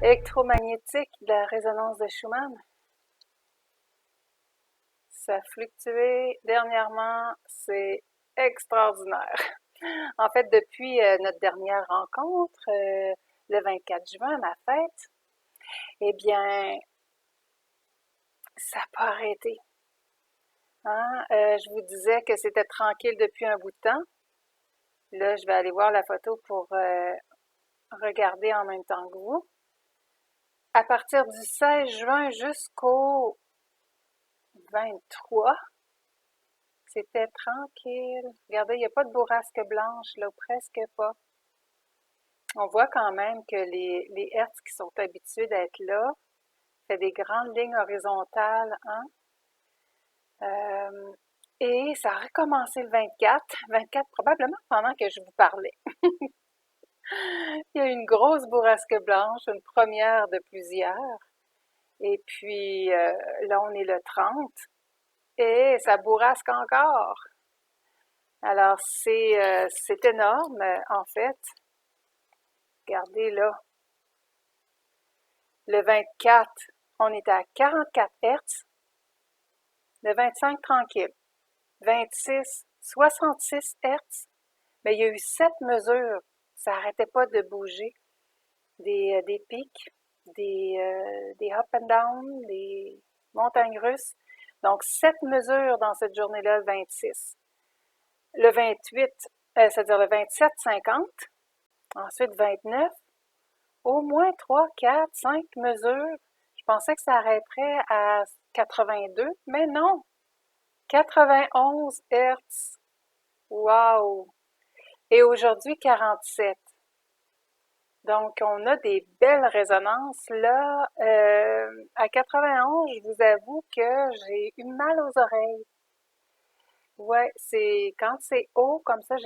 électromagnétique de la résonance de Schumann. Ça a fluctué dernièrement, c'est extraordinaire. En fait, depuis notre dernière rencontre, le 24 juin, ma fête, eh bien, ça n'a pas arrêté. Hein? Je vous disais que c'était tranquille depuis un bout de temps. Là, je vais aller voir la photo pour regarder en même temps que vous. À partir du 16 juin jusqu'au 23, c'était tranquille. Regardez, il n'y a pas de bourrasque blanche, là, presque pas. On voit quand même que les hertz qui sont habitués d'être là, c'est des grandes lignes horizontales, hein? Et ça a recommencé le 24. 24, probablement pendant que je vous parlais. Il y a eu une grosse bourrasque blanche, une première de plusieurs. Et puis, là, on est le 30. Et ça bourrasque encore. Alors, c'est énorme, en fait. Regardez là, le 24, on était à 44 Hertz. Le 25, tranquille. 26, 66 Hertz. Mais il y a eu 7 mesures. Ça n'arrêtait pas de bouger. Des pics, des up and down, des montagnes russes. Donc, 7 mesures dans cette journée-là, le 26. Le 28, c'est-à-dire le 27, 50. Ensuite, 29. Au moins 3, 4, 5 mesures. Je pensais que ça arrêterait à 82, mais non. 91 Hertz. Wow! Et aujourd'hui, 47. Donc, on a des belles résonances. Là, à 91, je vous avoue que j'ai eu mal aux oreilles. Ouais, c'est quand c'est haut, comme ça,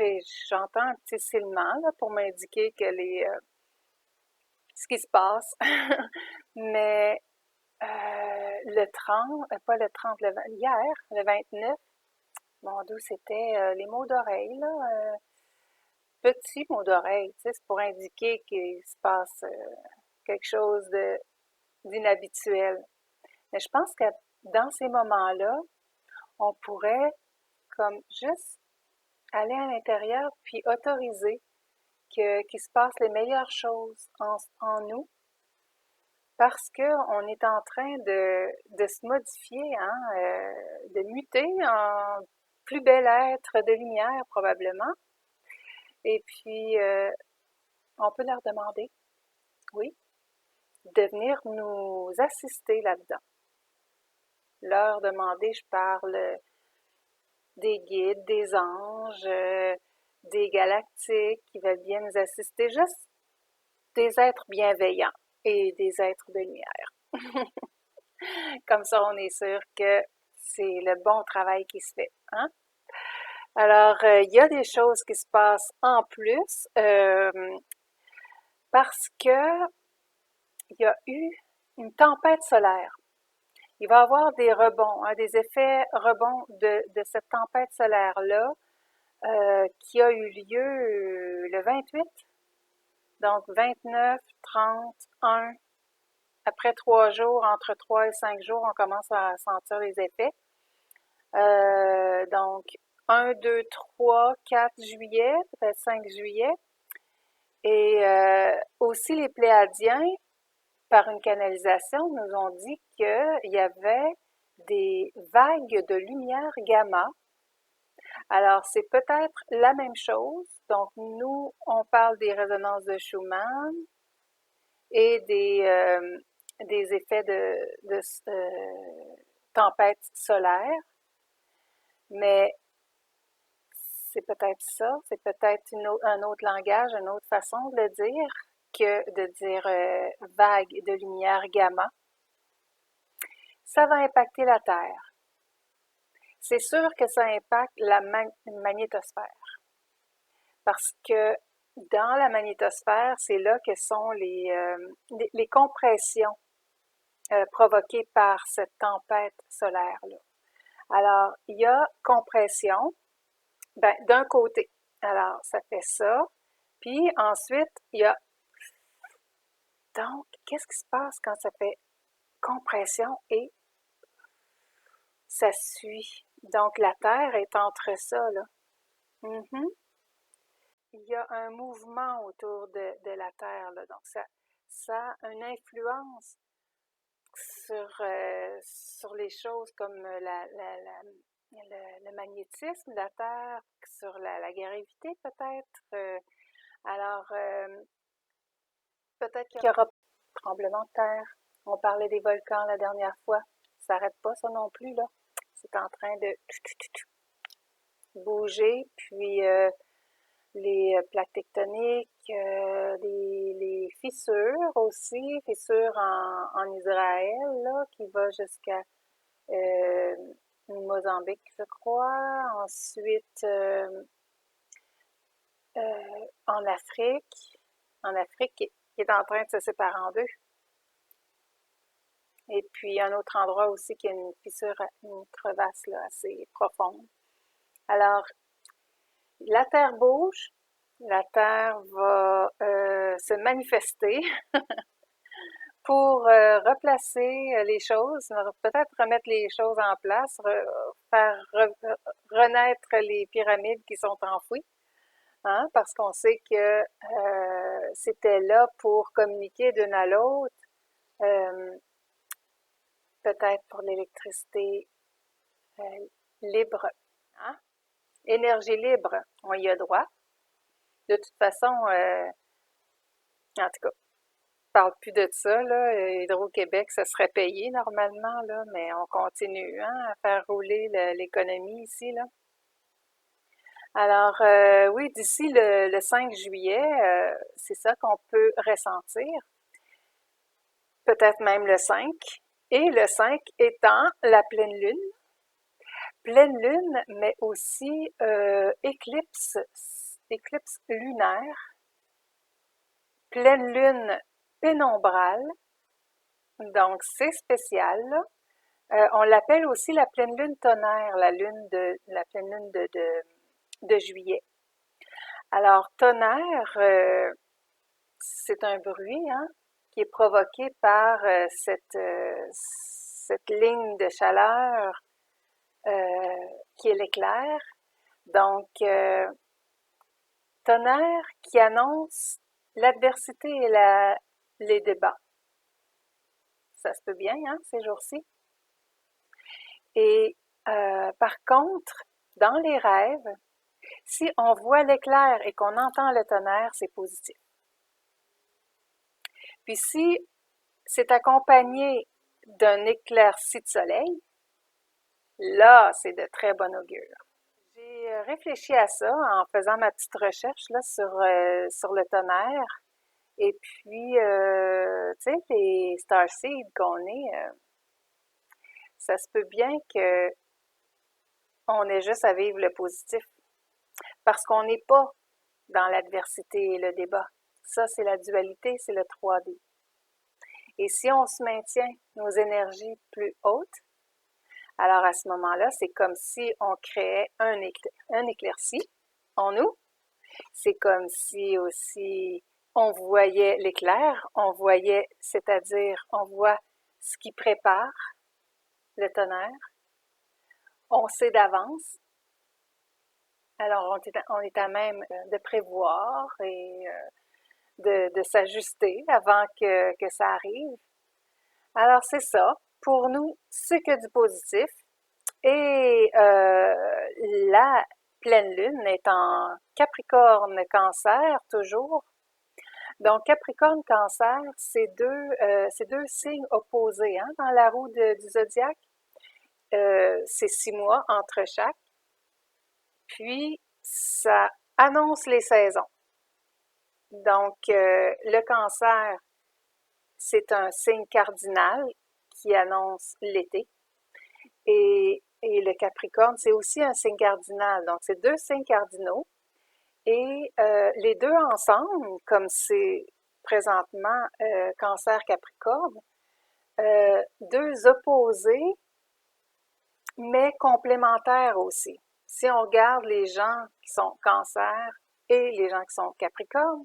j'entends un petit silement là, pour m'indiquer que ce qui se passe. Mais le 30, pas le 30, hier, le 29, mon Dieu, c'était les mots d'oreille, là. Petits mots d'oreille, tu sais, c'est pour indiquer qu'il se passe quelque chose d'inhabituel. Mais je pense que dans ces moments-là, on pourrait comme juste aller à l'intérieur puis autoriser qu'il se passe les meilleures choses en nous parce qu'on est en train de se modifier, hein, de muter en plus bel être de lumière probablement. Et puis, on peut leur demander, oui, de venir nous assister là-dedans. Leur demander, je parle des guides, des anges, des galactiques qui veulent bien nous assister, juste des êtres bienveillants et des êtres de lumière. Comme ça, on est sûr que c'est le bon travail qui se fait. Hein? Alors, il y a des choses qui se passent en plus parce que il y a eu une tempête solaire. Il va y avoir des rebonds, hein, des effets rebonds de cette tempête solaire-là qui a eu lieu le 28. Donc 29, 30, 1. Après 3 jours, entre 3 et 5 jours, on commence à sentir les effets. Donc 1, 2, 3, 4 juillet, peut-être 5 juillet. Et aussi les Pléiadiens, par une canalisation, nous ont dit qu'il y avait des vagues de lumière gamma. Alors, c'est peut-être la même chose. Donc, nous, on parle des résonances de Schumann et des effets de tempête solaire. Mais c'est peut-être ça, c'est peut-être un autre langage, une autre façon de le dire que de dire vague de lumière gamma. Ça va impacter la Terre. C'est sûr que ça impacte la magnétosphère. Parce que dans la magnétosphère, c'est là que sont les compressions provoquées par cette tempête solaire-là. Alors, il y a compression, ben, d'un côté. Alors, ça fait ça. Puis ensuite, il y a Donc, qu'est-ce qui se passe quand ça fait compression et ça suit? Donc, la Terre est entre ça, là. Mhm. Il y a un mouvement autour de la Terre, là. Donc, ça a une influence sur les choses comme le magnétisme de la Terre, sur la gravité peut-être. Alors, peut-être qu'il y aura tremblement de terre. On parlait des volcans la dernière fois. Ça n'arrête pas ça non plus, là. C'est en train de bouger, puis les plaques tectoniques, les fissures aussi, fissures en Israël, là, qui va jusqu'à euh, Mozambique, je crois. Ensuite, en Afrique, qui est en train de se séparer en deux. Et puis, un autre endroit aussi qui a une fissure, une crevasse là, assez profonde. Alors, la Terre bouge, la Terre va se manifester pour replacer les choses, peut-être remettre les choses en place, faire renaître les pyramides qui sont enfouies, hein, parce qu'on sait que c'était là pour communiquer d'une à l'autre, euh, peut-être pour l'électricité libre, hein? Énergie libre, on y a droit. De toute façon, en tout cas, je parle plus de ça, là. Hydro-Québec, ça serait payé normalement, là, mais on continue, hein, à faire rouler l'économie ici, là. Alors, oui, d'ici le 5 juillet, c'est ça qu'on peut ressentir, peut-être même le 5, et le 5 étant la pleine lune, mais aussi éclipse lunaire, pleine lune pénombrale, donc c'est spécial, là. On l'appelle aussi la pleine lune tonnerre, la pleine lune de juillet. Alors, tonnerre, c'est un bruit, hein, qui est provoqué par cette ligne de chaleur qui est l'éclair. Donc, tonnerre qui annonce l'adversité et les débats. Ça se peut bien, hein, ces jours-ci. Et par contre, dans les rêves, si on voit l'éclair et qu'on entend le tonnerre, c'est positif. Puis si c'est accompagné d'un éclairci de soleil, là, c'est de très bon augure. J'ai réfléchi à ça en faisant ma petite recherche là, sur le tonnerre. Et puis, tu sais, les starseeds qu'on est, ça se peut bien que on ait juste à vivre le positif. Parce qu'on n'est pas dans l'adversité et le débat. Ça, c'est la dualité, c'est le 3D. Et si on se maintient nos énergies plus hautes, alors à ce moment-là, c'est comme si on créait un éclairci en nous. C'est comme si aussi on voyait l'éclair, c'est-à-dire on voit ce qui prépare le tonnerre, on sait d'avance. Alors on est à même de prévoir et de s'ajuster avant que ça arrive. Alors c'est ça. Pour nous, c'est que du positif. Et la pleine lune est en Capricorne, Cancer toujours. Donc Capricorne, Cancer, c'est deux signes opposés, hein, dans la roue du zodiaque. C'est 6 mois entre chaque. Puis ça annonce les saisons. Donc le Cancer, c'est un signe cardinal qui annonce l'été. Et le Capricorne, c'est aussi un signe cardinal. Donc, c'est deux signes cardinaux. Et les deux ensemble, comme c'est présentement Cancer-Capricorne, deux opposés, mais complémentaires aussi. Si on regarde les gens qui sont Cancer et les gens qui sont Capricorne,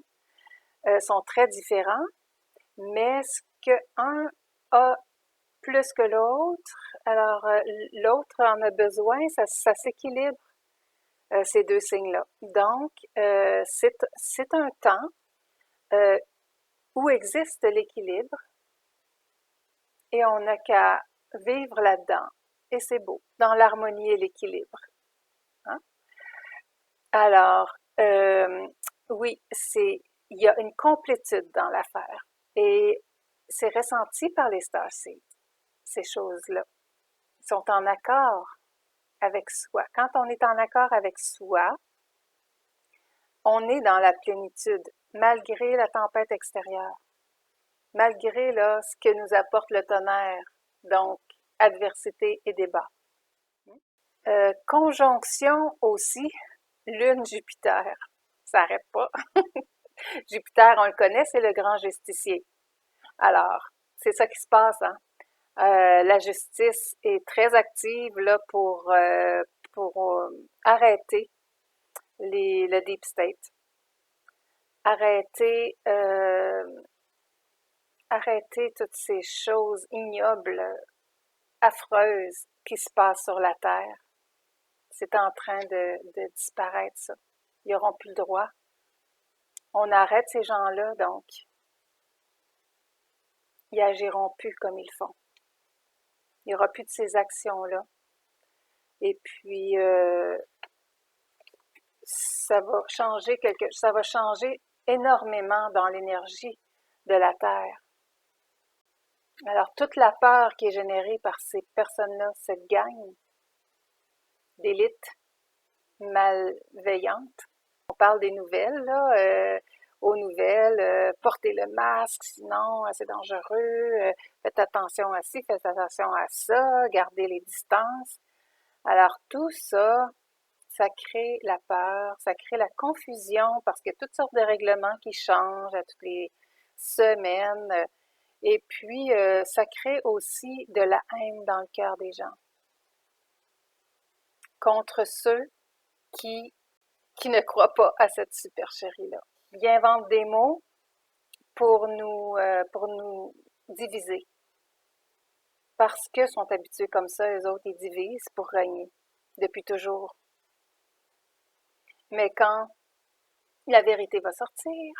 sont très différents, mais ce qu'un a plus que l'autre, alors l'autre en a besoin, ça s'équilibre, ces deux signes-là. Donc, c'est un temps euh, où existe l'équilibre et on n'a qu'à vivre là-dedans. Et c'est beau, dans l'harmonie et l'équilibre. Hein? Alors, oui, il y a une complétude dans l'affaire et c'est ressenti par les starseeds, ces choses-là. Ils sont en accord avec soi. Quand on est en accord avec soi, on est dans la plénitude, malgré la tempête extérieure, malgré là, ce que nous apporte le tonnerre, donc adversité et débat. Conjonction aussi, Lune-Jupiter. Ça n'arrête pas. Jupiter, on le connaît, c'est le grand justicier. Alors, c'est ça qui se passe, hein? La justice est très active là pour arrêter le deep state, arrêter arrêter toutes ces choses ignobles, affreuses qui se passent sur la terre. C'est en train de disparaître, ça. Ils n'auront plus le droit. On arrête ces gens-là, donc ils agiront plus comme ils font. Il n'y aura plus de ces actions-là. Et puis, ça va changer énormément dans l'énergie de la Terre. Alors, toute la peur qui est générée par ces personnes-là, cette gang d'élite malveillante. On parle des nouvelles, là, aux nouvelles, portez le masque, sinon c'est dangereux, faites attention à ci, faites attention à ça, gardez les distances. Alors tout ça, ça crée la peur, ça crée la confusion parce qu'il y a toutes sortes de règlements qui changent à toutes les semaines. Et puis, ça crée aussi de la haine dans le cœur des gens contre ceux qui ne croient pas à cette supercherie-là. Ils inventent des mots pour nous diviser. Parce qu'ils sont habitués comme ça, eux autres, ils divisent pour régner depuis toujours. Mais quand la vérité va sortir,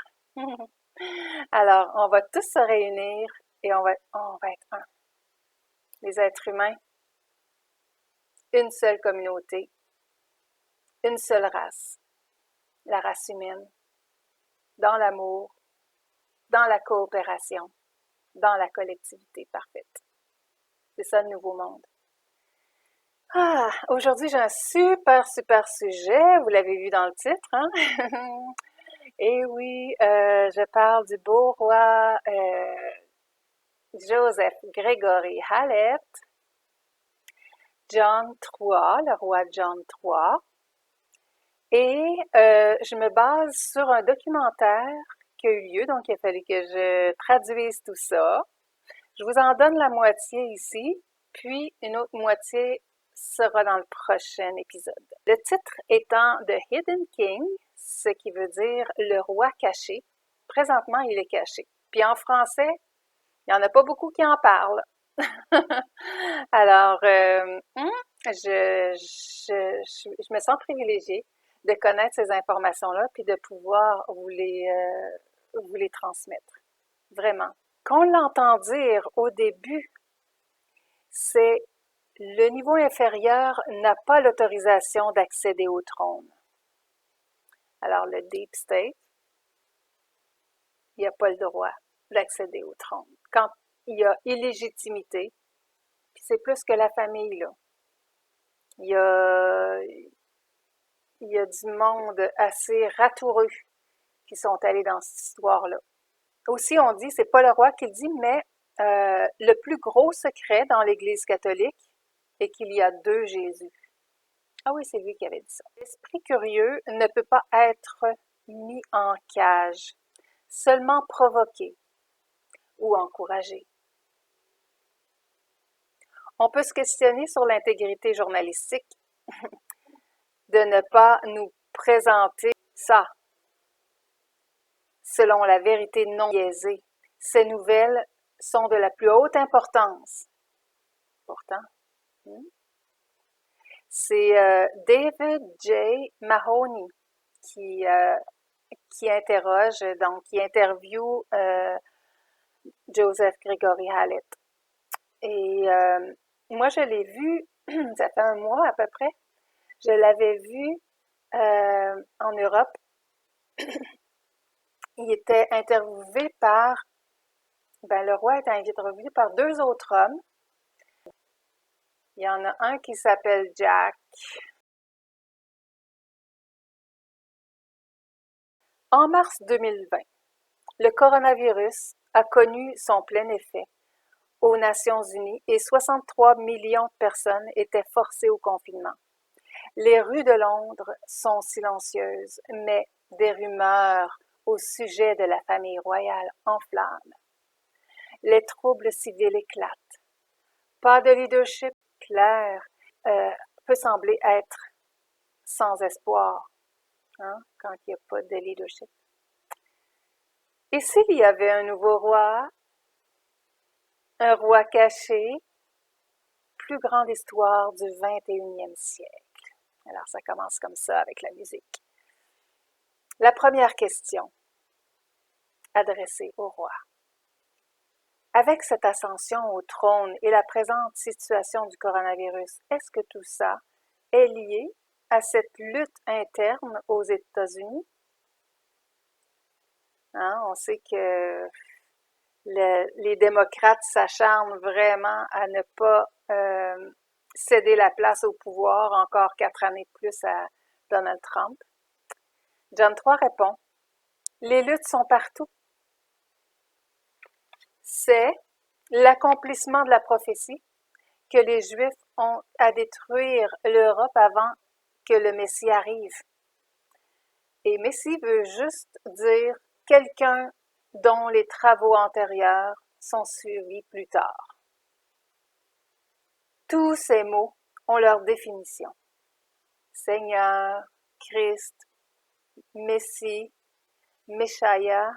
alors on va tous se réunir et on va être un. Les êtres humains, une seule communauté, une seule race, la race humaine, dans l'amour, dans la coopération, dans la collectivité parfaite. C'est ça le nouveau monde. Ah, aujourd'hui j'ai un super sujet, vous l'avez vu dans le titre, hein? Et oui, je parle du beau roi Joseph Gregory Hallett, John III, le roi John III, et je me base sur un documentaire qui a eu lieu, donc il a fallu que je traduise tout ça. Je vous en donne la moitié ici, puis une autre moitié sera dans le prochain épisode. Le titre étant The Hidden King, ce qui veut dire le roi caché. Présentement, il est caché. Puis en français, il n'y en a pas beaucoup qui en parlent. Alors, je me sens privilégiée de connaître ces informations-là puis de pouvoir vous les transmettre. Vraiment. Qu'on l'entend dire au début, c'est le niveau inférieur n'a pas l'autorisation d'accéder au trône. Alors, le Deep State, il n'y a pas le droit d'accéder au trône. Quand il y a illégitimité, puis c'est plus que la famille, là. Il y a du monde assez ratoureux qui sont allés dans cette histoire-là. Aussi, on dit, c'est pas le roi qui le dit, mais le plus gros secret dans l'Église catholique est qu'il y a deux Jésus. Ah oui, c'est lui qui avait dit ça. L'esprit curieux ne peut pas être mis en cage, seulement provoqué ou encouragé. On peut se questionner sur l'intégrité journalistique de ne pas nous présenter ça selon la vérité non biaisée. Ces nouvelles sont de la plus haute importance. Pourtant, c'est David J. Mahoney qui interroge, donc qui interviewe Joseph Gregory Hallett. Et moi, je l'ai vu, ça fait un mois à peu près, je l'avais vu en Europe. Il était interviewé par, le roi était interviewé par 2 autres hommes. Il y en a un qui s'appelle Jack. En mars 2020, le coronavirus a connu son plein effet aux Nations Unies et 63 millions de personnes étaient forcées au confinement. Les rues de Londres sont silencieuses, mais des rumeurs au sujet de la famille royale enflamment. Les troubles civils éclatent. Pas de leadership clair peut sembler être sans espoir, quand il n'y a pas de leadership. Et s'il y avait un nouveau roi, un roi caché, plus grande histoire du 21e siècle. Alors ça commence comme ça avec la musique. La première question adressée au roi. Avec cette ascension au trône et la présente situation du coronavirus, est-ce que tout ça est lié à cette lutte interne aux États-Unis? On sait que les démocrates s'acharnent vraiment à ne pas céder la place au pouvoir encore 4 années de plus à Donald Trump. John 3 répond, « Les luttes sont partout. C'est l'accomplissement de la prophétie que les Juifs ont à détruire l'Europe avant que le Messie arrive. Et Messie veut juste dire quelqu'un dont les travaux antérieurs sont suivis plus tard. Tous ces mots ont leur définition. Seigneur, Christ, Messie, Meshaya,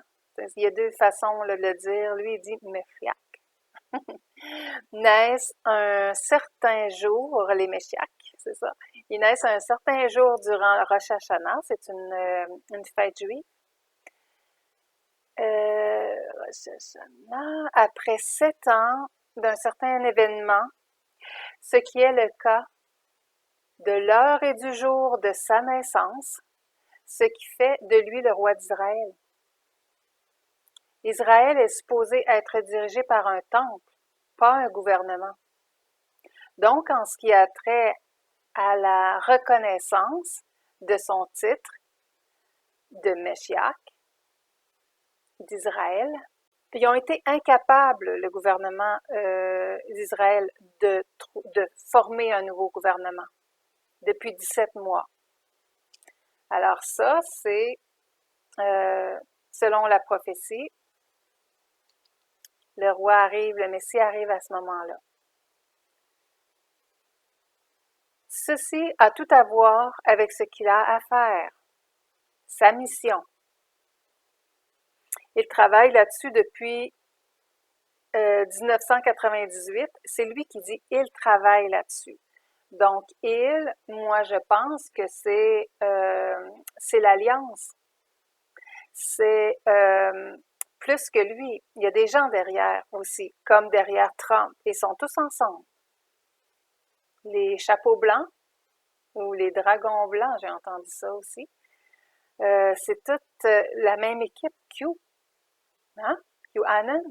il y a 2 façons de le dire. Lui, il dit Meshiach. Naissent un certain jour, les Meshiach, c'est ça. Ils naissent un certain jour durant Rosh Hashanah, c'est une fête juive. Rosh Hashanah, après 7 ans d'un certain événement, ce qui est le cas de l'heure et du jour de sa naissance, ce qui fait de lui le roi d'Israël. Israël est supposé être dirigé par un temple, pas un gouvernement. Donc, en ce qui a trait à la reconnaissance de son titre de Meshiach, d'Israël, ils ont été incapables, le gouvernement d'Israël, de former un nouveau gouvernement depuis 17 mois. Alors ça, c'est, selon la prophétie, le roi arrive, le Messie arrive à ce moment-là. Ceci a tout à voir avec ce qu'il a à faire, sa mission. Il travaille là-dessus depuis 1998. C'est lui qui dit « il travaille là-dessus ». Donc, moi je pense que c'est l'Alliance. C'est plus que lui. Il y a des gens derrière aussi, comme derrière Trump. Ils sont tous ensemble. Les chapeaux blancs ou les dragons blancs, j'ai entendu ça aussi. C'est toute la même équipe, Q. QAnon.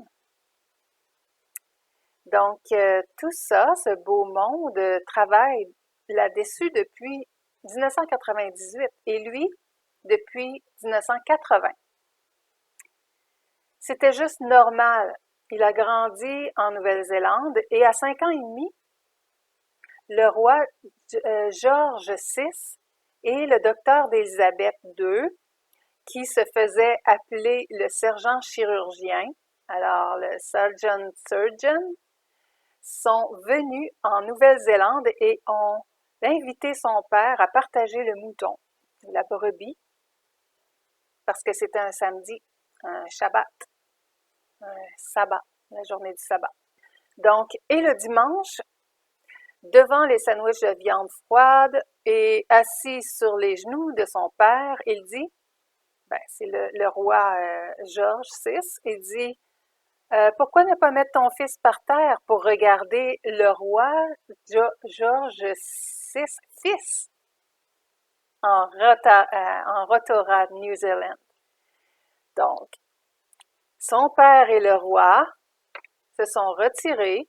Donc, tout ça, ce beau monde, travaille là-dessus depuis 1998 et lui, depuis 1980. C'était juste normal. Il a grandi en Nouvelle-Zélande et à 5 ans et demi, le roi George VI et le docteur d'Élisabeth II, qui se faisait appeler le sergent chirurgien, alors le surgeon, sont venus en Nouvelle-Zélande et ont invité son père à partager le mouton, la brebis, parce que c'était un samedi, un Shabbat. sabbat, la journée du sabbat. Donc, et le dimanche, devant les sandwichs de viande froide et assis sur les genoux de son père, il dit, c'est le roi George VI, il dit, pourquoi ne pas mettre ton fils par terre pour regarder le roi George VI, fils, en Rotorua, New Zealand. Donc, son père et le roi se sont retirés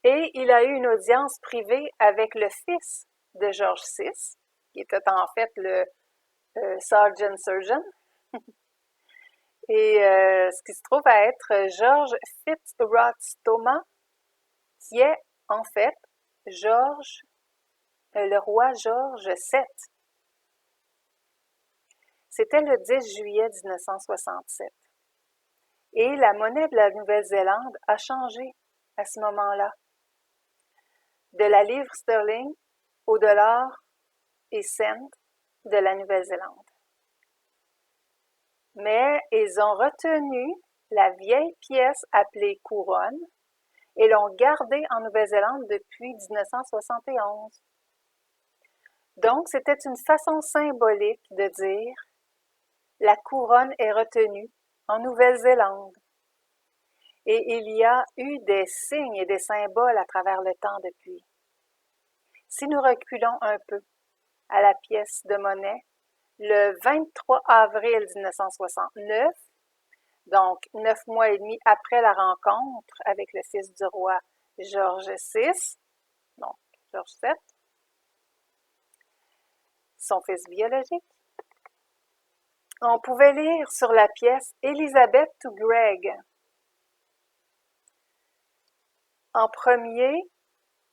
et il a eu une audience privée avec le fils de George VI, qui était en fait le Sergeant Surgeon, et ce qui se trouve à être George Fitzroy-Stoma, qui est en fait le roi George VII. C'était le 10 juillet 1967. Et la monnaie de la Nouvelle-Zélande a changé à ce moment-là. De la livre sterling au dollar et cent de la Nouvelle-Zélande. Mais ils ont retenu la vieille pièce appelée couronne et l'ont gardée en Nouvelle-Zélande depuis 1971. Donc, c'était une façon symbolique de dire la couronne est retenue en Nouvelle-Zélande. Et il y a eu des signes et des symboles à travers le temps depuis. Si nous reculons un peu à la pièce de monnaie, le 23 avril 1969, donc 9 mois et demi après la rencontre avec le fils du roi George VI, donc George VII, son fils biologique, on pouvait lire sur la pièce « Elizabeth to Greg ». En premier,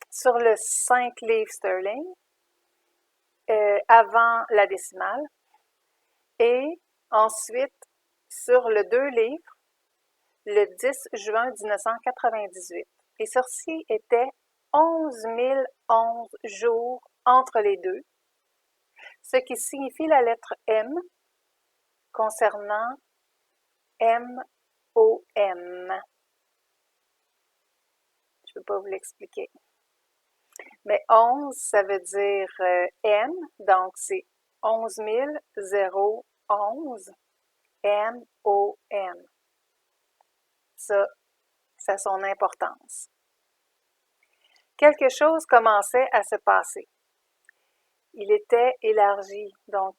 sur le 5 livres sterling, avant la décimale, et ensuite sur le 2 livres, le 10 juin 1998. Et ceci était 11 011 jours entre les deux, ce qui signifie la lettre M concernant M-O-M. Je ne peux pas vous l'expliquer. Mais 11, ça veut dire M, donc c'est 11 011, M-O-M. Ça a son importance. Quelque chose commençait à se passer. Il était élargi, donc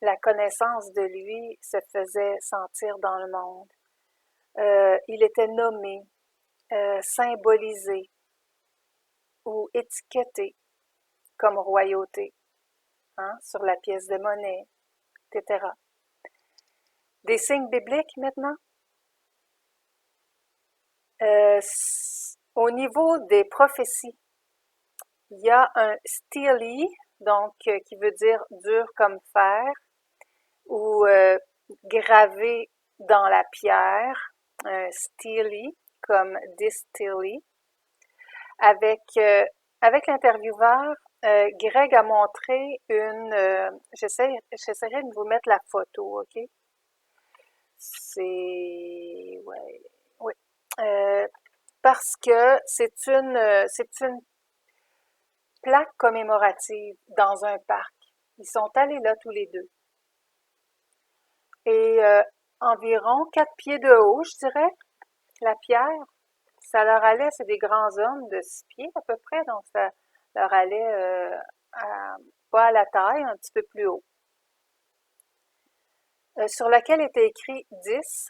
la connaissance de lui se faisait sentir dans le monde. Il était nommé, symbolisé ou étiqueté comme royauté, sur la pièce de monnaie, etc. Des signes bibliques maintenant? Au niveau des prophéties, il y a un stele, donc qui veut dire dur comme fer, ou gravé dans la pierre, un stele comme distille. Avec l'intervieweur, Greg a montré j'essaierai de vous mettre la photo, ok? Oui. Parce que c'est une plaque commémorative dans un parc. Ils sont allés là tous les deux. Et environ 4 pieds de haut, je dirais, la pierre. Ça leur allait, c'est des grands hommes de 6 pieds à peu près, donc ça leur allait pas à la taille, un petit peu plus haut. Sur laquelle était écrit 10,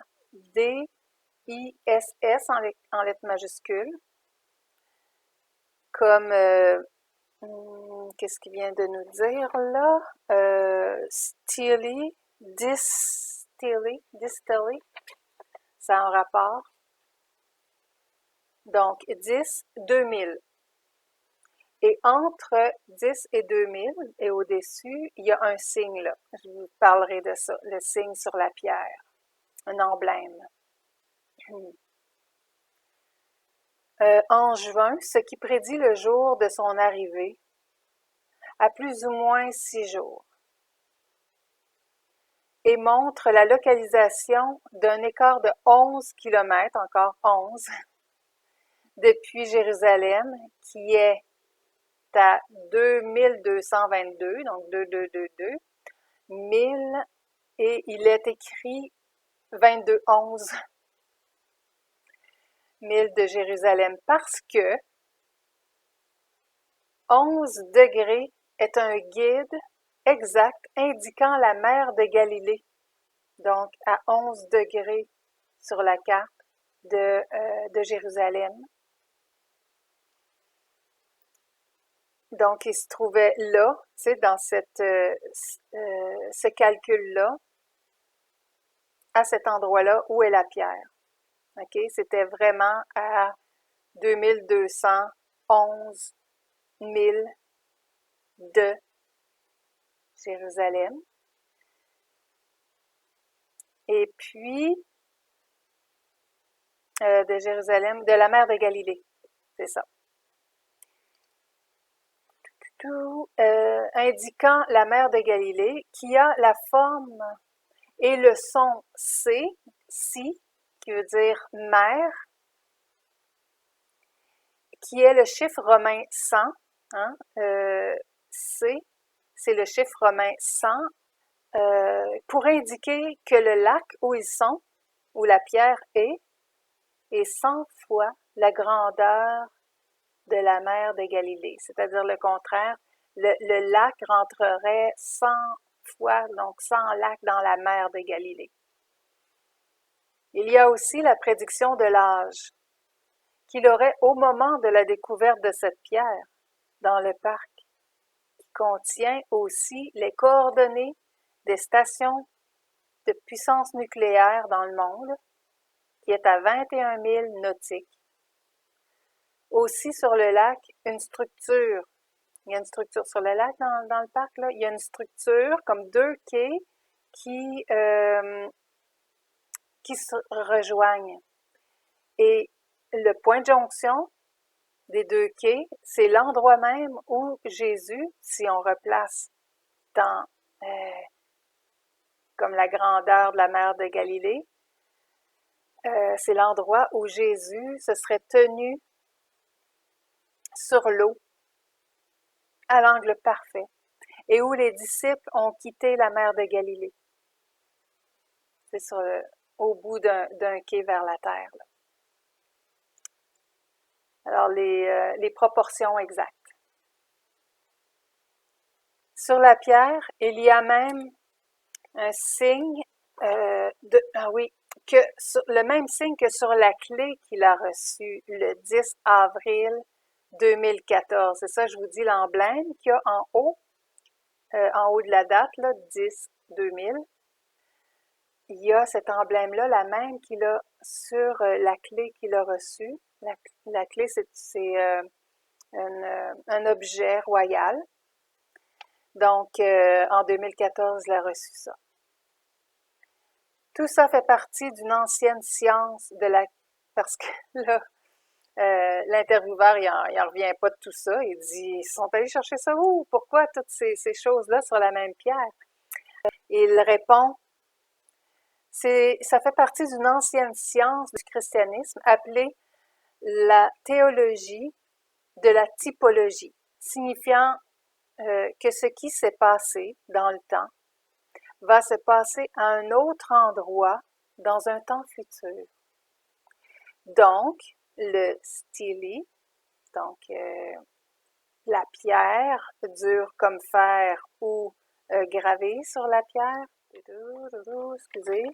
D-I-S-S en lettres majuscules, comme, qu'est-ce qu'il vient de nous dire là? Distillery, ça a un rapport. Donc, 10, 2000. Et entre 10 et 2000, et au-dessus, il y a un signe là. Je vous parlerai de ça, le signe sur la pierre, un emblème. En juin, ce qui prédit le jour de son arrivée, à plus ou moins 6 jours. et montre la localisation d'un écart de 11 km, encore 11, depuis Jérusalem, qui est à 2222, donc 2222, 1000, et il est écrit 2211, 1000 de Jérusalem, parce que 11 degrés est un guide exact indiquant la mer de Galilée, donc à 11 degrés sur la carte de Jérusalem. Donc, il se trouvait là, tu sais, dans ce calcul-là, à cet endroit-là où est la pierre. OK? C'était vraiment à 2211 milles de Jérusalem. Et puis, de Jérusalem, de la mer de Galilée, c'est ça. Indiquant la mer de Galilée, qui a la forme et le son C, si, qui veut dire mer, qui est le chiffre romain 100, hein, C, c'est le chiffre romain 100, pour indiquer que le lac où ils sont, où la pierre est 100 fois la grandeur de la mer de Galilée, c'est-à-dire le contraire, le lac rentrerait 100 fois, donc 100 lacs dans la mer de Galilée. Il y a aussi la prédiction de l'âge qu'il aurait au moment de la découverte de cette pierre dans le parc, qui contient aussi les coordonnées des stations de puissance nucléaire dans le monde, qui est à 21 000 nautiques. Aussi sur le lac, une structure. Il y a une structure sur le lac dans le parc, là. Il y a une structure comme deux quais qui se rejoignent. Et le point de jonction des deux quais, c'est l'endroit même où Jésus, si on replace dans comme la grandeur de la mer de Galilée, c'est l'endroit où Jésus se serait tenu sur l'eau à l'angle parfait et où les disciples ont quitté la mer de Galilée. C'est au bout d'un quai vers la terre, là. Alors, les proportions exactes. Sur la pierre, il y a même un signe le même signe que sur la clé qu'il a reçue le 10 avril 2014. C'est ça, je vous dis l'emblème qu'il y a en haut de la date, là, 10-2000. Il y a cet emblème-là, la même qu'il a sur la clé qu'il a reçue. La clé, c'est un objet royal. Donc, en 2014, il a reçu ça. Tout ça fait partie d'une ancienne science parce que là, l'intervieweur, il en revient pas de tout ça. Il dit, ils sont allés chercher ça où? Pourquoi toutes ces choses-là sur la même pierre? Et il répond, ça fait partie d'une ancienne science du christianisme appelée la théologie de la typologie, signifiant que ce qui s'est passé dans le temps va se passer à un autre endroit dans un temps futur. Donc, le style, donc la pierre dure comme fer ou gravée sur la pierre, excusez,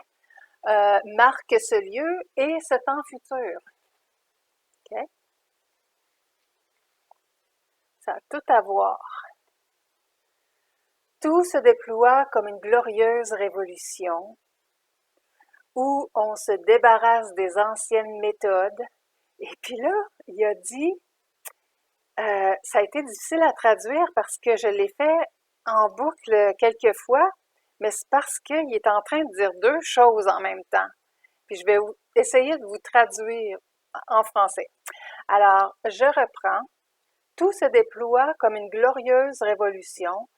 marque ce lieu et ce temps futur. Okay? Ça a tout à voir. Tout se déploie comme une glorieuse révolution où on se débarrasse des anciennes méthodes. Et puis là, il a dit, ça a été difficile à traduire parce que je l'ai fait en boucle quelques fois, mais c'est parce qu'il est en train de dire deux choses en même temps. Puis je vais essayer de vous traduire en français. Alors, je reprends. Tout se déploie comme une glorieuse révolution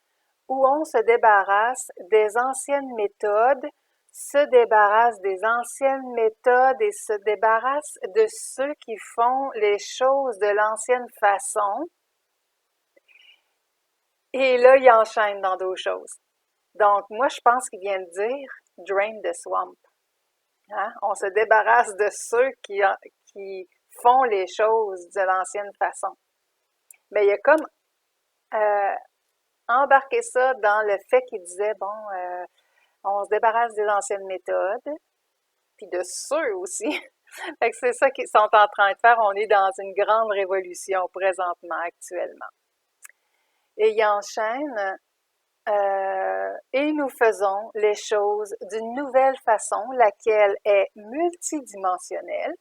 où on se débarrasse des anciennes méthodes, se débarrasse des anciennes méthodes et se débarrasse de ceux qui font les choses de l'ancienne façon. Et là, il enchaîne dans d'autres choses. Donc, moi, je pense qu'il vient de dire « drain the swamp ». Hein? On se débarrasse de ceux qui font les choses de l'ancienne façon. Mais il y a comme embarqué ça dans le fait qu'il disait, bon, on se débarrasse des anciennes méthodes, puis de ceux aussi. Fait que c'est ça qu'ils sont en train de faire. On est dans une grande révolution présentement, actuellement. Et il enchaîne, et nous faisons les choses d'une nouvelle façon, laquelle est multidimensionnelle.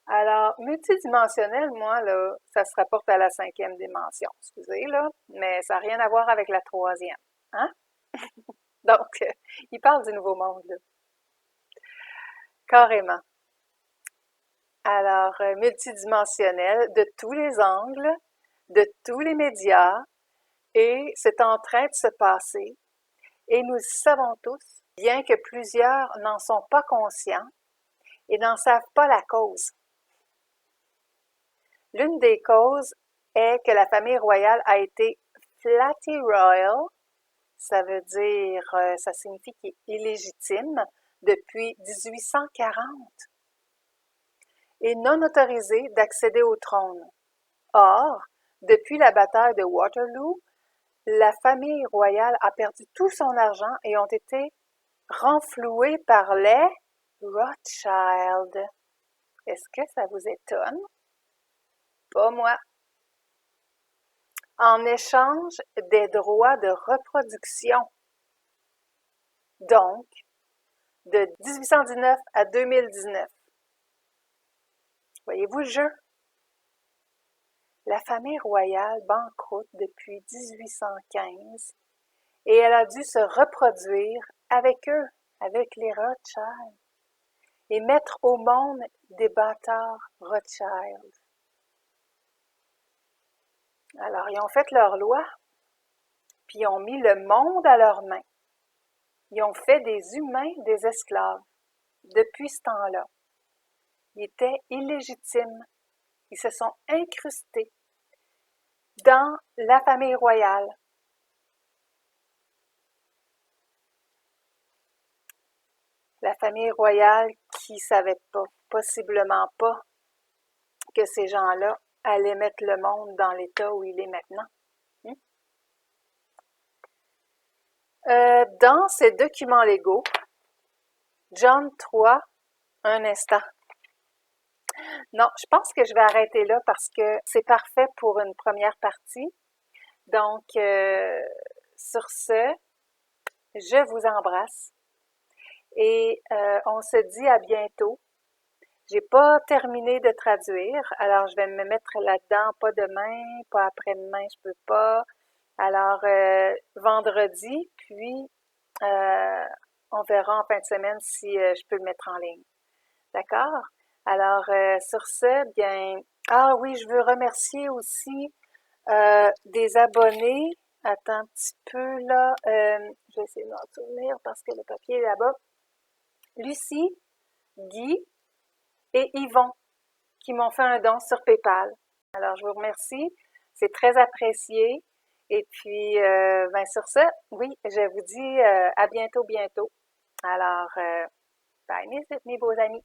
Alors, multidimensionnel, moi, là, ça se rapporte à la 5e dimension, excusez, là, mais ça n'a rien à voir avec la 3e. Hein? Donc, il parle du nouveau monde, là. Carrément. Alors, multidimensionnel, de tous les angles, de tous les médias, et c'est en train de se passer. Et nous savons tous, bien que plusieurs n'en sont pas conscients et n'en savent pas la cause. L'une des causes est que la famille royale a été flatty royal, ça veut dire, ça signifie qu'il est illégitime depuis 1840 et non autorisé d'accéder au trône. Or, depuis la bataille de Waterloo, la famille royale a perdu tout son argent et ont été renfloués par les Rothschild. Est-ce que ça vous étonne? Pas moi. En échange des droits de reproduction. Donc, de 1819 à 2019. Voyez-vous le jeu? La famille royale banqueroute depuis 1815 et elle a dû se reproduire avec eux, avec les Rothschild, et mettre au monde des bâtards Rothschild. Alors, ils ont fait leur loi, puis ils ont mis le monde à leurs mains. Ils ont fait des humains des esclaves depuis ce temps-là. Ils étaient illégitimes. Ils se sont incrustés dans la famille royale. La famille royale qui savait pas, possiblement pas, que ces gens-là allaient mettre le monde dans l'état où il est maintenant. Dans ces documents légaux, John 3, un instant. Non, je pense que je vais arrêter là parce que c'est parfait pour une première partie. Donc, sur ce, je vous embrasse et on se dit à bientôt. J'ai pas terminé de traduire, alors je vais me mettre là-dedans, pas demain, pas après-demain, je peux pas. Alors, vendredi, puis on verra en fin de semaine si je peux le mettre en ligne. D'accord? Alors, sur ce, bien, ah oui, je veux remercier aussi des abonnés. Attends un petit peu là, je vais essayer de m'en souvenir parce que le papier est là-bas. Lucie, Guy et Yvon qui m'ont fait un don sur PayPal. Alors, je vous remercie. C'est très apprécié. Et puis, ben sur ce, oui, je vous dis à bientôt, bientôt. Alors, bye mes beaux amis.